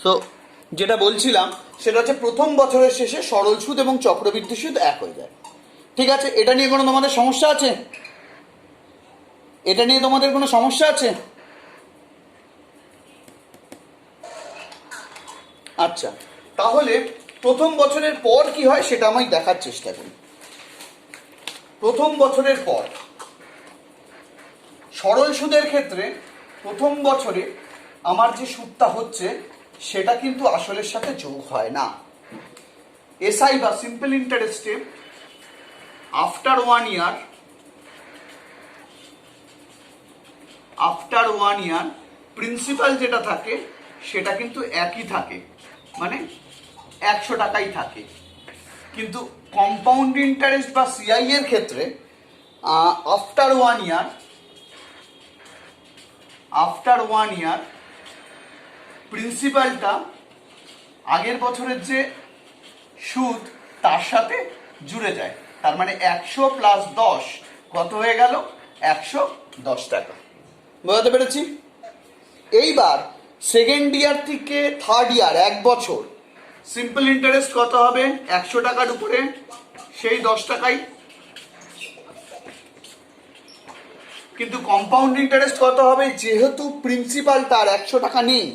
So যেটা বলছিলাম সেটা হচ্ছে প্রথম বছরের শেষে সরল সুদ এবং চক্রবৃদ্ধি সুদ এক হয়ে যায়। ঠিক আছে, এটা নিয়ে কোনো তোমাদের সমস্যা আছে? এটা নিয়ে তোমাদের কোনো সমস্যা আছে? আচ্ছা, তাহলে প্রথম বছরের পর কি হয় সেটা আমি দেখার চেষ্টা করি। প্রথম বছরের পর সরল সুদের ক্ষেত্রে প্রথম বছরে আমার যে সুদটা হচ্ছে সেটা কিন্তু আসলের সাথে যোগ হয় না। এসআই বা সিম্পল ইন্টারেস্টে আফটার 1 ইয়ার প্রিন্সিপাল যেটা থাকে সেটা কিন্তু একই থাকে, মানে 100 টাকাই থাকে। কিন্তু কম্পাউন্ড ইন্টারেস্ট বা সিআই এর ক্ষেত্রে আফটার ওয়ান ইয়ার প্রিন্সিপালটা আগের বছরের যে সুদ তার সাথে জুড়ে যায়। তার মানে 100 প্লাস 10 কত হয়ে গেল? 110 টাকা। বুঝতে পেরেছি? এইবার সেকেন্ড ইয়ার থেকে থার্ড ইয়ার, এক বছর, সিম্পল ইন্টারেস্ট কত হবে? 100 টাকার উপরে সেই 10 টাকাই। কিন্তু কম্পাউন্ড ইন্টারেস্ট কত হবে? যেহেতু প্রিন্সিপাল তার 100 টাকা নেই,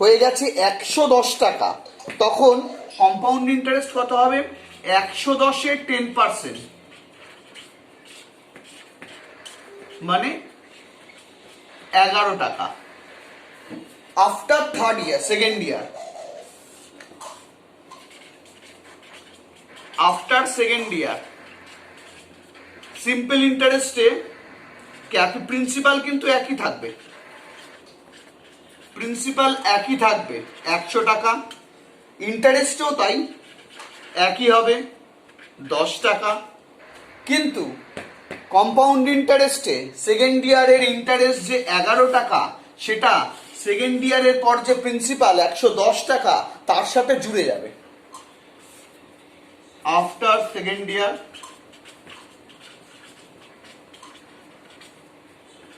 হয়ে গেছে 110 টাকা, তখন কম্পাউন্ড ইন্টারেস্ট কত হবে? 110-এর 10%, মানে 11 টাকা। After third year, second year simple ইন্টারেস্টে প্রিন্সিপাল কিন্তু একই থাকবে, 100 টাকা। ইন্টারেস্টও তাই একই হবে, 10 টাকা। কিন্তু কম্পাউন্ড ইন্টারেস্টে সেকেন্ড ইয়ারের ইন্টারেস্ট যে 11 টাকা, সেটা সেকেন্ড ইয়ারের পর যে প্রিন্সিপাল 110 টাকা তার সাথে জুড়ে যাবে। আফটার সেকেন্ড ইয়ার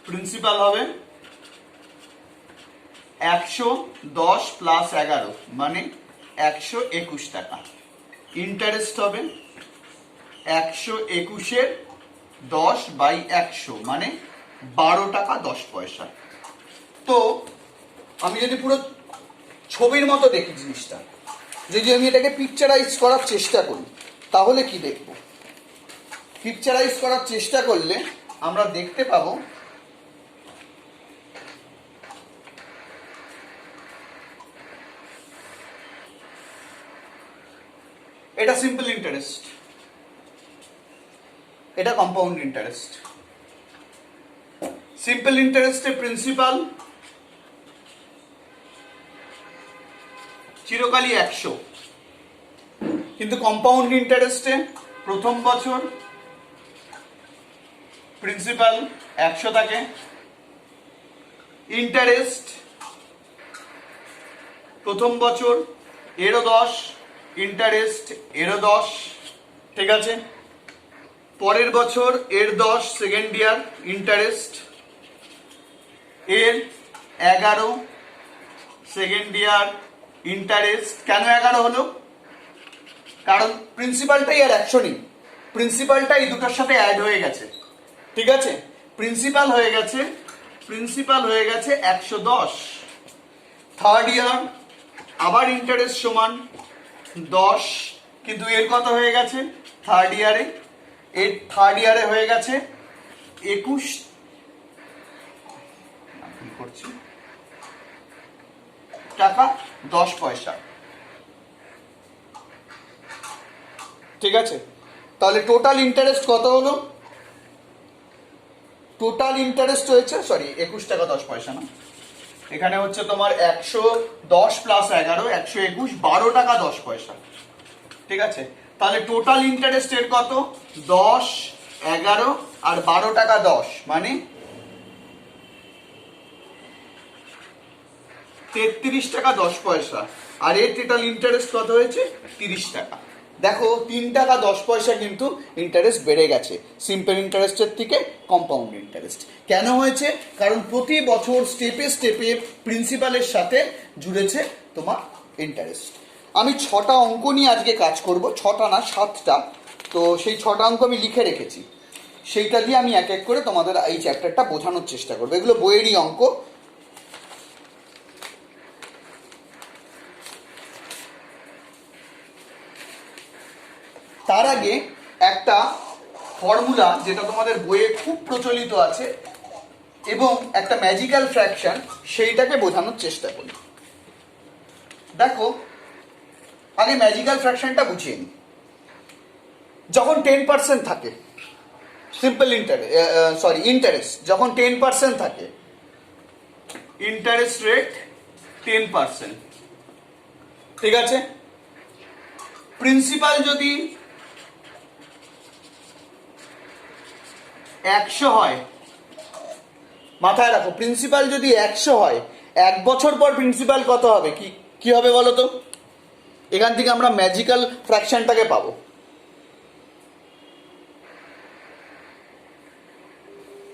প্রিন্সিপাল হবে 110 প্লাস 11, মানে 121 টাকা। ইন্টারেস্ট হবে 121-এর 10/100, মানে 12 টাকা 10 পয়সা। তো আমি যদি পুরো ছবির মতো দেখি জিনিসটা, যদি আমি এটাকে পিকচারাইজ করার চেষ্টা করি, তাহলে কি দেখব? পিকচারাইজ করার চেষ্টা করলে আমরা দেখতে পাবো এটা সিম্পল ইন্টারেস্ট, এটা কম্পাউন্ড ইন্টারেস্ট। সিম্পল ইন্টারেস্টে প্রিন্সিপাল চিরকালই 100, কিন্তু কম্পাউন্ড ইন্টারেস্টে প্রথম বছর প্রিন্সিপাল 100 থাকে, ইন্টারেস্ট প্রথম বছর এরও 10, ইন্টারেস্ট এরও 10, ঠিক আছে। পরের বছর এর 10, সেকেন্ড ইয়ার ইন্টারেস্ট এর 11, সেকেন্ড ইয়ার ইন্টারেস্ট। কেন 11 হলো? কারণ প্রিন্সিপালটাই আর 100 নেই, প্রিন্সিপালটা এই দুটোর সাথে অ্যাড হয়ে গেছে, ঠিক আছে। প্রিন্সিপাল হয়ে গেছে 110। থার্ড ইয়ার আবার ইন্টারেস্ট সমান 10, কিন্তু এর কত হয়ে গেছে? থার্ড ইয়ারে হয়ে গেছে 21 টাকা 10 পয়সা, ঠিক আছে। তাহলে টোটাল ইন্টারেস্ট কত হলো? টোটাল ইন্টারেস্ট হয়েছে 21 টাকা 10 পয়সা, না, এখানে হচ্ছে তোমার 110 প্লাস 11, 121, 12 টাকা 10 পয়সা, ঠিক আছে। তাহলে টোটাল ইন্টারেস্ট এর কত? 10, 11 আর 12 টাকা 10, মানে 33 টাকা 10 পয়সা। আর এর টোটাল ইন্টারেস্ট কত হয়েছে? 30 টাকা। দেখো 3 টাকা 10 পয়সা কিন্তু ইন্টারেস্ট বেড়ে গেছে সিম্পল ইন্টারেস্টের থেকে কম্পাউন্ড ইন্টারেস্ট। কেন হয়েছে? কারণ প্রতি বছর স্টেপে স্টেপে প্রিন্সিপালের সাথে জুড়েছে তোমার ইন্টারেস্ট। আমি 6টা অঙ্ক নিয়ে আজকে কাজ করব, 6টা না 7টা। তো সেই 6টা অঙ্ক আমি লিখে রেখেছি, সেইটা দিয়ে আমি এক এক করে তোমাদের এই চ্যাপ্টারটা বোঝানোর চেষ্টা করবো। এগুলো বইয়েরই অঙ্ক। তার আগে একটা ফর্মুলা যেটা তোমাদের বইয়ে খুব প্রচলিত আছে এবং একটা ম্যাজিক্যাল ফ্র্যাকশন, সেইটাকে বোঝানোর চেষ্টা করি। দেখো আগে ম্যাজিক্যাল ফ্র্যাকশনটা বুঝিয়ে নিই। যখন 10% থাকে সিম্পল ইন্টারেস্ট যখন 10% থাকে, ইন্টারেস্ট রেট 10%, ঠিক আছে? প্রিন্সিপাল যদি 100 হয়, মাথায় রাখো, প্রিন্সিপাল যদি 100 হয়, 1 বছর পর প্রিন্সিপাল কত হবে? কি হবে বলো তো? এখান থেকে আমরা ম্যাজিক্যাল ফ্র্যাকশনটাকে পাবো।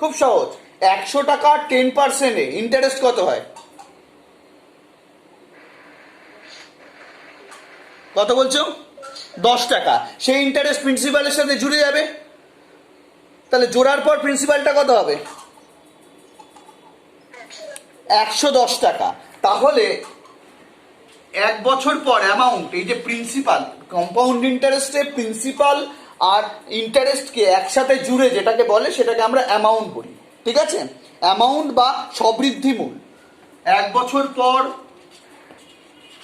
খুব সহজ, 100 টাকা 10%-এ ইন্টারেস্ট কত হয়? কত বলছো? 10 টাকা। সেই ইন্টারেস্ট প্রিন্সিপালের সাথে জুড়ে যাবে, তাহলে জোড়ার পর প্রিন্সিপালটা কত হবে? 110 টাকা। তাহলে 1 বছর পর অ্যামাউন্ট, এই যে প্রিন্সিপাল, কম্পাউন্ড ইন্টারেস্টে প্রিন্সিপাল আর ইন্টারেস্টকে একসাথে জুড়ে যেটাকে বলে সেটাকে আমরা অ্যামাউন্ট বলি, ঠিক আছে? অ্যামাউন্ট বা সবৃদ্ধি মূল। 1 বছর পর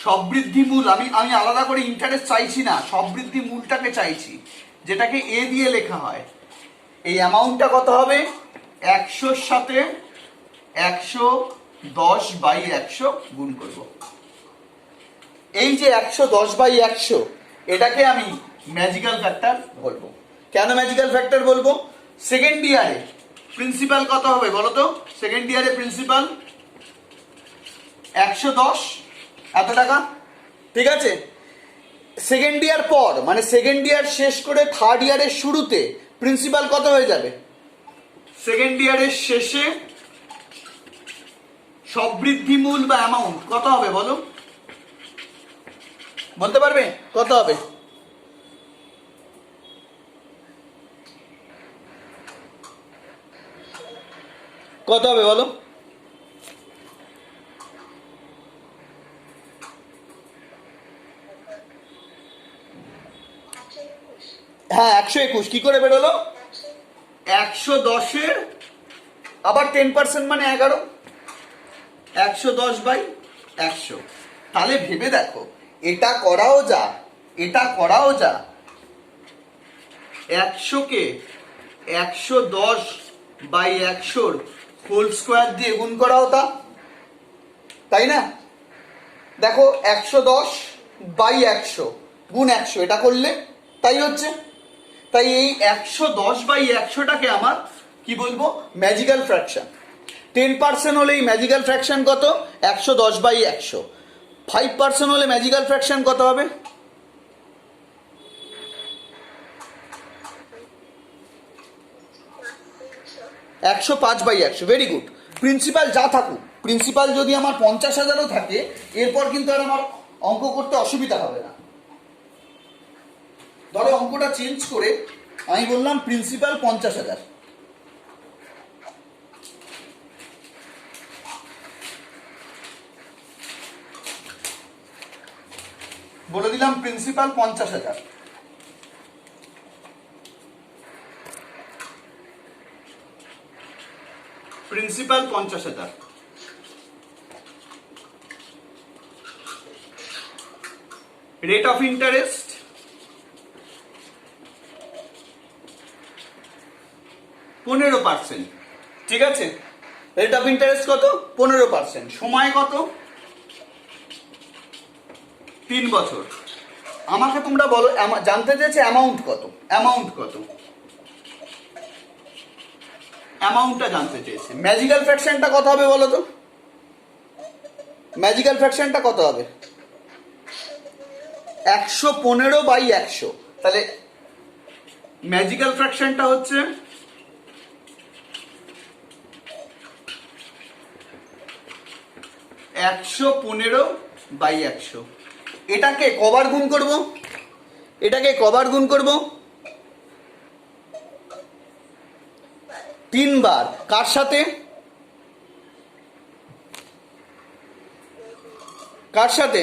সবৃদ্ধি মূল, আমি আলাদা করে ইন্টারেস্ট চাইছি না, সবৃদ্ধি মূলটাকে চাইছি, যেটাকে এ দিয়ে লেখা হয়। এই অ্যামাউন্টটা কত হবে? 100-র সাথে 110/100 গুণ করব। এই যে 110/100, এটাকে আমি ম্যাজিক্যাল ফ্যাক্টর বলবো। কেন ম্যাজিক্যাল ফ্যাক্টর বলবো? সেকেন্ড ইয়ারে প্রিন্সিপাল কত হবে বলো তো? সেকেন্ড ইয়ারে প্রিন্সিপাল 110 এত টাকা, ঠিক আছে? সেকেন্ড ইয়ার পর, মানে সেকেন্ড ইয়ার শেষ করে থার্ড ইয়ারের শুরুতে প্রিন্সিপাল কত হয়ে যাবে? সেকেন্ড ইয়ারের শেষে সবৃদ্ধি মূল বা অ্যামাউন্ট কত হবে বলো? বলতে পারবে কত হবে? কত হবে বলো? হ্যাঁ 121। কি করে বেরোলো? 110-এর আবার 10% মানে 11, 110/100। তাহলে ভেবে দেখো, এটা করাও যা, এটা করাও যা। 100-কে 110/100 হোল স্কোয়ার দিয়ে গুণ করাও তা, তাই না? দেখো 110/100 গুণ 100, এটা করলে তাই হচ্ছে। তাই এই 110/100টাকে আমার কি বলবো? Magical fraction. 10% হলে এই ম্যাজিক্যাল ফ্র্যাকশন কত? 110/100। 5% হলে ম্যাজিক্যাল ফ্র্যাকশন কত হবে? 105/100। Very good. প্রিন্সিপাল যা থাকুক, প্রিন্সিপাল যদি আমার 50,000ও থাকে, এরপর কিন্তু আর আমার অঙ্ক করতে অসুবিধা হবে না। ধরো অঙ্কটা চেঞ্জ করে আমি বললাম প্রিন্সিপাল 50,000, বলে দিলাম principal 50,000। Principal 50,000, rate of interest 15%, ঠিক আছে? রেট অফ ইন্টারেস্ট কত? 15%। সময় কত? 3 বছর। আমাকে তোমরা বলো, জানতে চেয়েছে অ্যামাউন্ট কত? অ্যামাউন্ট কত? অ্যামাউন্টটা জানতে চেয়েছে। ম্যাজিক্যাল ফ্র্যাকশনটা কত হবে বলো তো? ম্যাজিক্যাল ফ্র্যাকশনটা কত হবে? 115/100, তাহলে ম্যাজিক্যাল ফ্র্যাকশনটা হচ্ছে 115/100। এটাকে কবার গুণ করব? এটাকে কবার গুণ করব? 3 বার। কার সাথে? কার সাথে?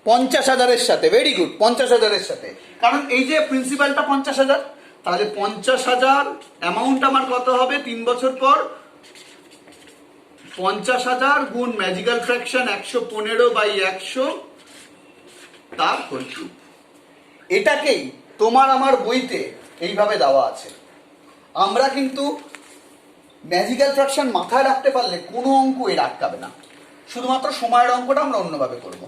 50,000-এর সাথে। ভেরি গুড, 50,000-এর সাথে। কারণ এই যে প্রিন্সিপালটা 50,000, তাহলে 50,000 অ্যামাউন্ট আমার কত হবে 3 বছর পর? 50,000 গুণ ম্যাজিক্যাল ফ্র্যাকশন 115/100 তার হোল কিউব। এটাকেই তোমার আমার বইতে এইভাবে দেওয়া আছে। আমরা কিন্তু ম্যাজিক্যাল ফ্র্যাকশন মাথায় রাখতে পারলে কোনো অঙ্ক এর আটকাবে না। শুধুমাত্র সময়ের অঙ্কটা আমরা অন্যভাবে করব।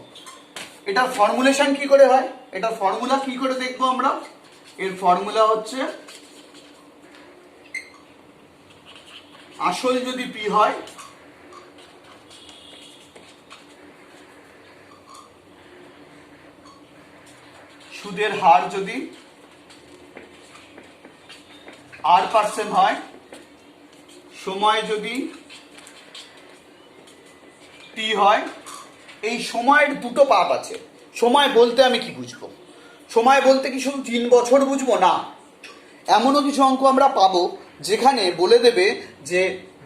এটার ফর্মুলেশন কি করে হয়, এটার ফর্মুলা কি করে দেখবো আমরা? এর ফর্মুলা হচ্ছে আসল যদি পি হয় সুদের হার যদি R% হয়, সময় যদি টি হয়। এই সময়ের দুটো পার্ট আছে। সময় বলতে আমি কি বুঝবো? সময় বলতে কি শুধু 3 বছর বুঝবো? না, এমনও কিছু অঙ্ক আমরা পাবো যেখানে বলে দেবে যে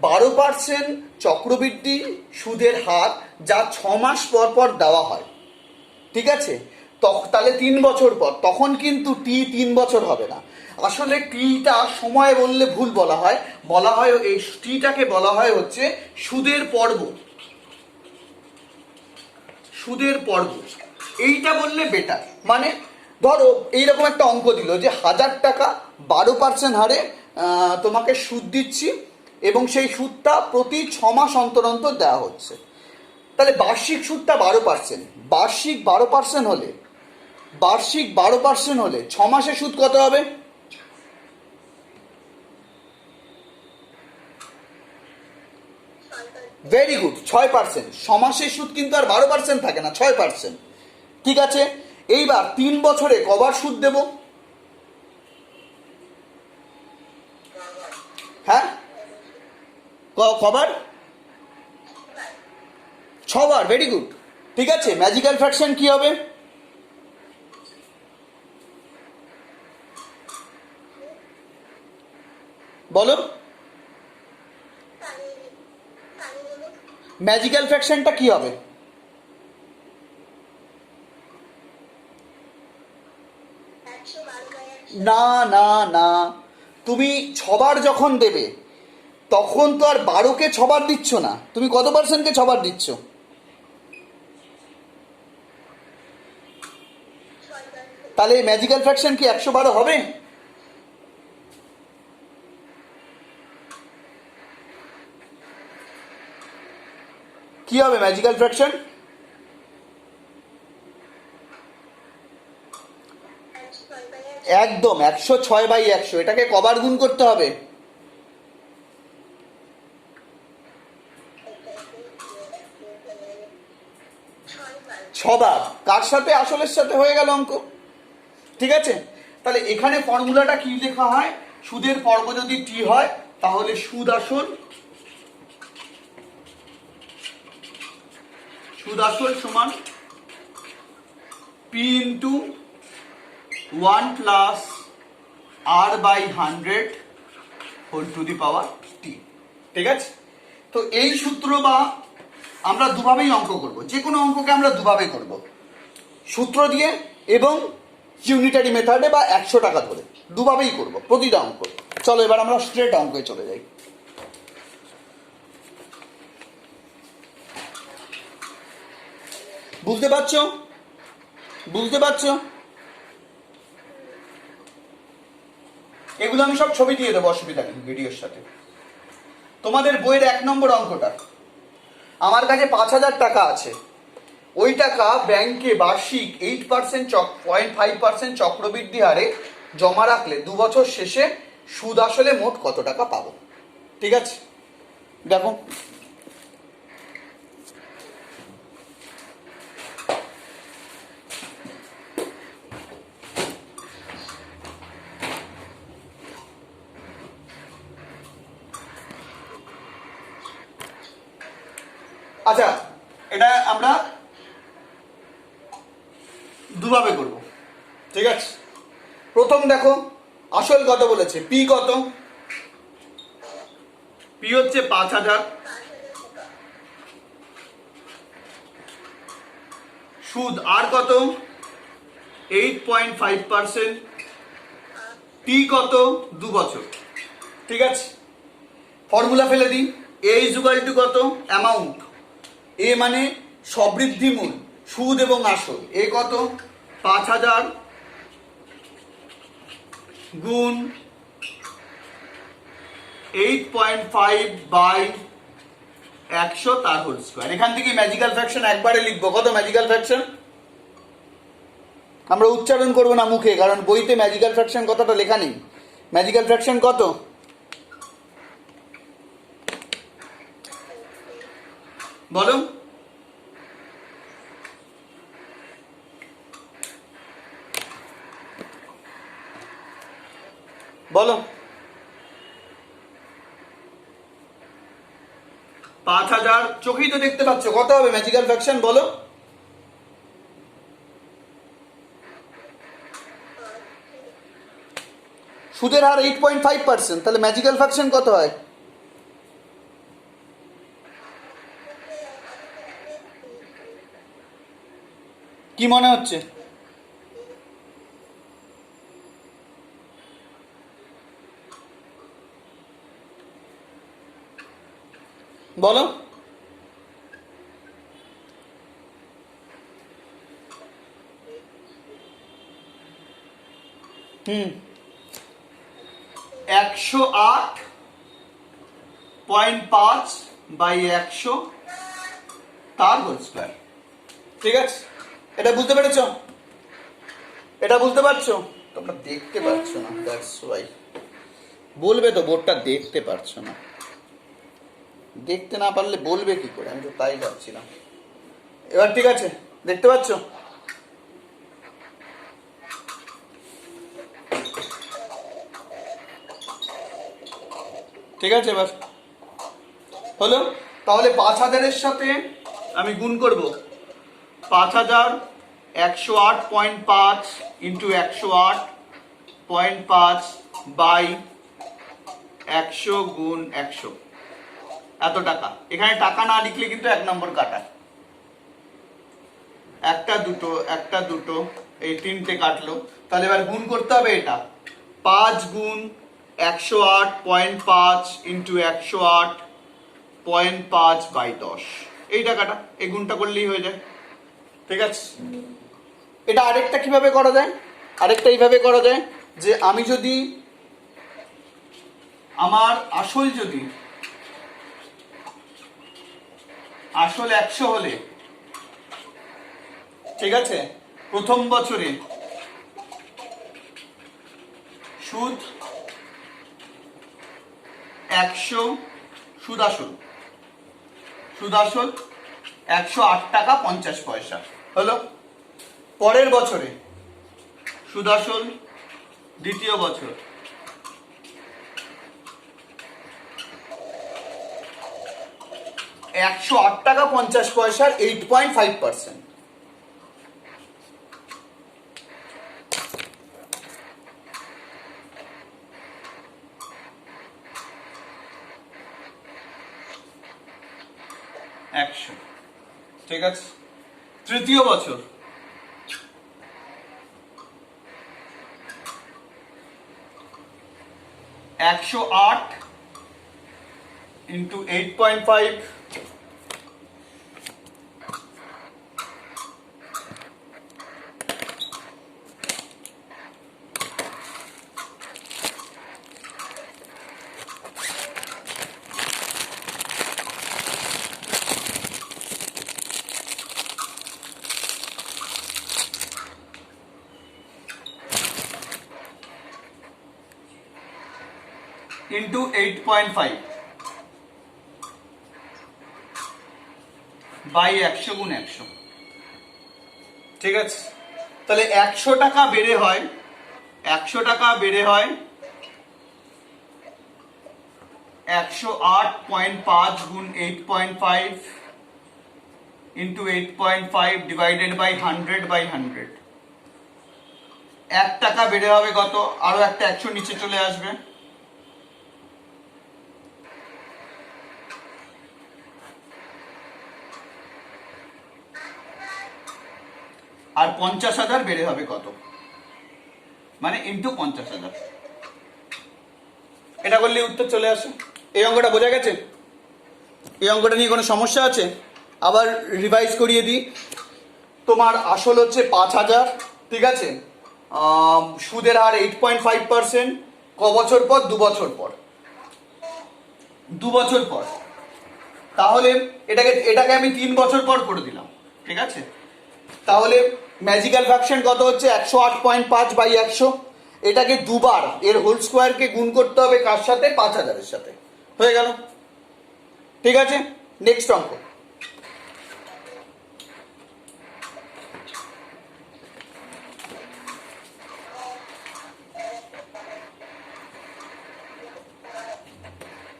12% চক্রবৃদ্ধি সুদের হার যা 6 মাস পর পর দেওয়া হয়। ঠিক আছে, তাহলে 3 বছর পর, তখন কিন্তু টি 3 বছর হবে না। আসলে টিটা সময় বললে ভুল বলা হয়, এই টিটাকে বলা হয় হচ্ছে সুদের পর্ব। সুদের পর্ব এইটা বললে বেটার। মানে ধরো এইরকম একটা অঙ্ক দিল যে 1000 টাকা 12% হারে তোমাকে সুদ দিচ্ছি এবং সেই সুদটা প্রতি 6 মাস অন্তর অন্তর দেওয়া হচ্ছে। তাহলে বার্ষিক সুদটা 12%। বার্ষিক 12% হলে 6 মাসে সুদ কত হবে? Very good, 6%। 6 মাসের সুদ কিন্তু আর 12% থাকে না, 6%। ঠিক আছে, এইবার 3 বছরে কবার সুদ দেব? হ্যাঁ, কবার? 6 বার। Very good. ঠিক আছে, ম্যাজিক্যাল ফ্র্যাকশন কি হবে? বলো, ম্যাজিক্যাল ফ্র্যাকশনটা কি হবে? না না না, তুমি 6 বার যখন দেবে তখন তো আর 12কে 6 বার দিচ্ছ না, তুমি কত পার্সেন্টকে 6 বার দিচ্ছ? তাহলে ম্যাজিক্যাল ফ্র্যাকশন কি 112 হবে? কি হবে ম্যাজিক্যাল ফ্র্যাকশন? একদম 106/100। এটাকে কবার গুণ করতে হবে? 6 বার। কার সাথে? আসলের সাথে। হয়ে গেল অঙ্ক। ঠিক আছে, তাহলে এখানে ফর্মুলাটা কি লেখা হয়? সুদের পর্ব যদি টি হয় তাহলে সুদ আসল সমান P into 1 plus R/100 whole to the power T. ঠিক আছে, তো এই সূত্র বা আমরা দুভাবেই অঙ্ক করব। যে কোনো অঙ্ককে আমরা দুভাবে করব, সূত্র দিয়ে এবং ইউনিটারি মেথডে বা 100 টাকা ধরে, দুভাবেই করব প্রতিটা অঙ্ক। চলো এবার আমরা স্ট্রেট অঙ্কে চলে যাই। বুঝতে পারছো? এগুলো আমি সব ছবি দিয়ে দেবো, অসুবিধা নেই ভিডিওর সাথে। তোমাদের বইয়ের 1 নম্বর অঙ্কটা, আমার কাছে 5,000 টাকা আছে, ওই টাকা ব্যাংকে বার্ষিক 0.5% চক্রবৃদ্ধি হারে জমা রাখলে 2 বছর শেষে সুদ আসলে মোট কত টাকা পাবো? ঠিক আছে, দেখো আচ্ছা, এটা আমরা দুভাবে করব, ঠিক আছে? প্রথম দেখো আসল কত বলেছে, পি কত? পি হচ্ছে 5,000, সুদ আর কত? 8.5%, টি কত? 2 বছর, ঠিক আছে? ফর্মুলা ফেলে দিই, এ ইজুকাল টু কত? অ্যামাউন্ট, এ মানে সবৃদ্ধি মূল, সুদ এবং আসল, এ কত? 5,000 গুণ 8.5 বাই 100 তার হোল স্কয়ার। এখান থেকে ম্যাজিক্যাল ফ্র্যাকশন একবারে লিখবো। কত ম্যাজিক্যাল ফ্র্যাকশন? আমরা উচ্চারণ করব না মুখে, কারণ বইতে ম্যাজিক্যাল ফ্র্যাকশন কথাটা লেখা নেই। ম্যাজিক্যাল ফ্র্যাকশন কত? বলো। বলো। 5,000, চোখেই তো দেখতে পাচ্ছ, কত হবে ম্যাজিক্যাল ফ্র্যাকশন বলো? সুদের হার 8.5%, তাহলে ম্যাজিক্যাল ফ্র্যাকশন কত হয়? কি মনে হচ্ছে? বলো। হুম, 108.5 বাই 100 তার হোল স্কয়ার, ঠিক আছে? এটা বুঝতে পেরেছ? এটা বুঝতে পারছো? তোমরা দেখতে পাচ্ছ না, দ্যাটস ওয়াই। বলবে তো, বোর্ডটা দেখতে পারছো না। দেখতে না পারলে বলবে কি করে? আমি তো তাই ভাবছিলাম। এবার ঠিক আছে, দেখতে পাচ্ছ? ঠিক আছে, এবার হলো। তাহলে 5,000-এর সাথে আমি গুণ করব। 5,000 108.5 ইন্টু 108.5 বাই 100 গুণ 100, এত টাকা। এখানে টাকা না লিখলে কিন্তু 1 নম্বর কাটা। একটা দুটো, একটা দুটো, এই 3টে কাটলো। তাহলে এবার গুণ করতে হবে এটা। 5 গুণ 108.5 ইন্টু 108.5 বাই 10, এই টাকাটা। এই গুণটা করলেই হয়ে যায়, ঠিক আছে? এটা আরেকটা কিভাবে করা যায়? আরেকটা এইভাবে করা যায় যে আমি যদি আমার আসল 100 হলে, ঠিক আছে, প্রথম বছরে সুদ 100, সুদ আসল 108 টাকা 50 পয়সা হলো। পরের বছরে সুদ আসল, দ্বিতীয় বছর 108 টাকা 50 পয়সার 8.5%। ঠিক আছে। তৃতীয় বছর 108 ইন্টু 8.5, ইন্টু 8.5 বাই 100 গুণ 100, ঠিক আছে? তাহলে 100 টাকা বেড়ে হয়, 100 টাকা বেড়ে হয় 108.5 গুণ 8.5 ইন্টু 8.5 ডিভাইডেড বাই 100/100। 1 টাকা বেড়ে হবে কত? আরো একটা 100 নিচে চলে আসবে, আর 50,000 বেড়ে হবে কত? মানে ইন্টু 50,000। এটা করলে উত্তর চলে আসে। এই অঙ্কটা বোঝা গেছে? এই অঙ্কটা নিয়ে কোনো সমস্যা আছে? আবার রিভাইজ করিয়ে দিই। তোমার আসল হচ্ছে 5,000, ঠিক আছে? সুদের হার 8.5%। ক বছর পর? 2 বছর পর। 2 বছর পর। তাহলে এটাকে আমি 3 বছর পর করে দিলাম, ঠিক আছে? তাহলে ম্যাজিক্যাল ফ্র্যাকশন কত হচ্ছে? 108.5/100। এটাকে দুবার এর হোল স্কোয়ারকে গুণ করতে হবে কার সাথে? 5,000 এর সাথে। হয়ে গেল, ঠিক আছে? নেক্সট অঙ্ক।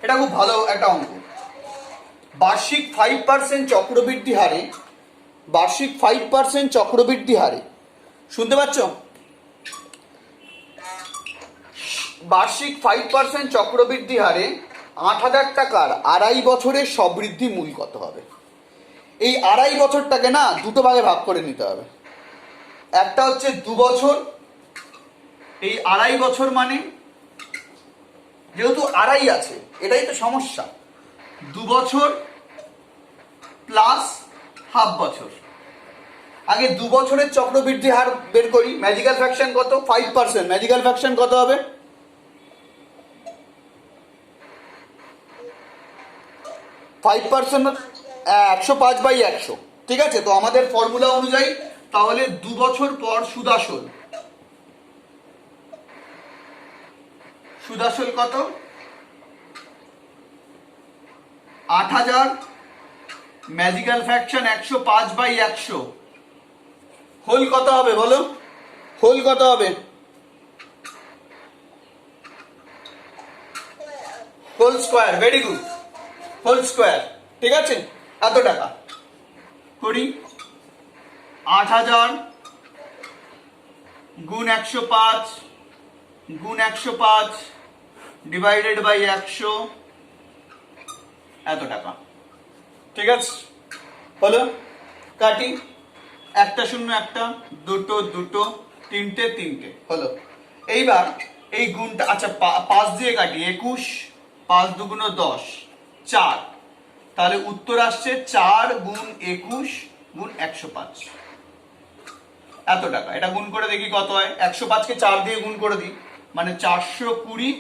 এটা খুব ভালো একটা অঙ্ক। বার্ষিক 5% চক্রবৃদ্ধি হারে, বার্ষিক 5% চক্রবৃদ্ধি হারে, শুনতে পাচ্ছ? বার্ষিক 5% চক্রবৃদ্ধি হারে 8,000 টাকার 2.5 বছরের সবৃদ্ধি মূল কত হবে? এই 2.5 বছরটাকে না দুটো ভাগে ভাগ করে নিতে হবে। একটা হচ্ছে 2 বছর, এই 2.5 বছর মানে যেহেতু 2.5 আছে, এটাই তো সমস্যা। 2 বছর প্লাস হাফ বছর। আগে 2 বছরের চক্রবৃদ্ধি হার বের করি। ম্যাজিক্যাল ফ্র্যাকশন কত? 5%। ম্যাজিক্যাল ফ্র্যাকশন কত হবে? 5% 105/100, ঠিক আছে? তো আমাদের ফর্মুলা অনুযায়ী তাহলে 2 বছর পর সুদাসল, সুদাসল কত? 8,000। Magical fraction 105/100। হোল কত হবে বলো? হোল কত হবে? Whole square. Very good, whole square, ঠিক আছে? এত টাকা করি। 8,000 গুণ 105 গুণ 105 ডিভাইডেড বাই 100, এত টাকা, ঠিক আছে? হলো? কাটি। একটা শূন্য একটা, দুটো দুটো, তিনটে তিনটে, হলো। এইবার এই গুণটা, আচ্ছা 5 দিয়ে কাটি। 21, 5 দুগুণ 10, 4। তাহলে উত্তর আসছে 4 গুণ 21 গুণ 105, এত টাকা। এটা গুণ করে দেখি কত হয়। 105কে 4 দিয়ে গুণ করে দিই, মানে 420